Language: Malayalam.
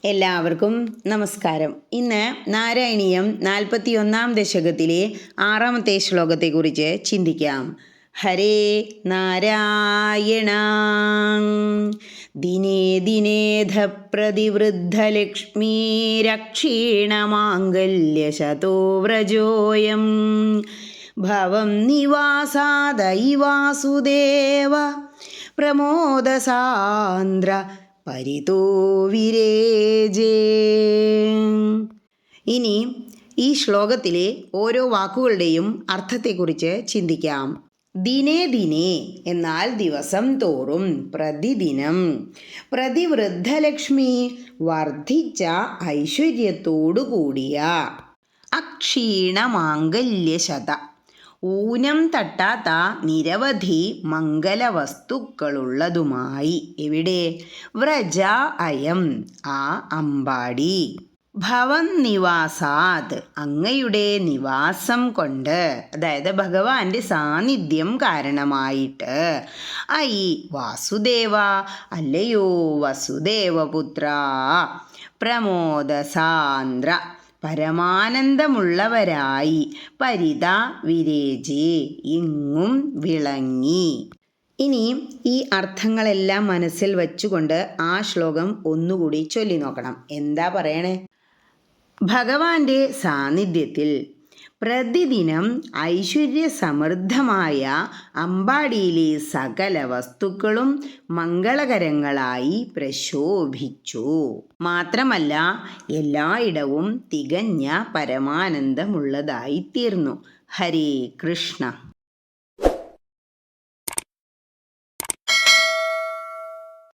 എല്ലാവർക്കും നമസ്കാരം. ഇന്ന് നാരായണീയം 41 ദശകത്തിലെ 6-ാമത്തെ ശ്ലോകത്തെക്കുറിച്ച് ചിന്തിക്കാം. ഹരേ നാരായണ. ദിനേ ദിനേധ പ്രതിവൃദ്ധലക്ഷ്മീ രക്ഷീണമാംഗല്യശതോ വ്രജോയം ഭവം നിവാസാദൈ വാസുദേവ പ്രമോദസാന്ദ്ര പരിതോ വിരേജേ. ഇനി ഈ ശ്ലോകത്തിലെ ഓരോ വാക്കുകളുടെയും അർത്ഥത്തെക്കുറിച്ച് ചിന്തിക്കാം. ദിനേ ദിനേ എന്നാൽ ദിവസം തോറും, പ്രതിദിനം. പ്രതിവൃദ്ധലക്ഷ്മി വർദ്ധിച്ച ഐശ്വര്യത്തോടു കൂടിയ. അക്ഷീണമാംഗല്യശത ഊനം തട്ടാത്ത നിരവധി മംഗലവസ്തുക്കളുള്ളതുമായി. എവിടെ? വ്രജ അയം ആ അമ്പാടി. ഭവൻ നിവാസാത് അങ്ങയുടെ നിവാസം കൊണ്ട്, അതായത് ഭഗവാന്റെ സാന്നിധ്യം കാരണമായിട്ട്. ഐ വാസുദേവ അല്ലയോ വസുദേവപുത്ര. പ്രമോദസാന്ദ്ര പരമാനന്ദമുള്ളവരായി. പരിത വിരേജേ ഇങ്ങും വിളങ്ങി. ഇനി ഈ അർത്ഥങ്ങളെല്ലാം മനസ്സിൽ വച്ചുകൊണ്ട് ആ ശ്ലോകം ഒന്നുകൂടി ചൊല്ലി നോക്കണം. എന്താ പറയണേ? ഭഗവാന്റെ സാന്നിധ്യത്തിൽ പ്രതിദിനം ഐശ്വര്യസമൃദ്ധമായ അമ്പാടിയിലെ സകല വസ്തുക്കളും മംഗളകരങ്ങളായി പ്രശോഭിച്ചു. മാത്രമല്ല എല്ലായിടവും തികഞ്ഞ പരമാനന്ദമുള്ളതായി തീർന്നു. ഹരേ കൃഷ്ണ.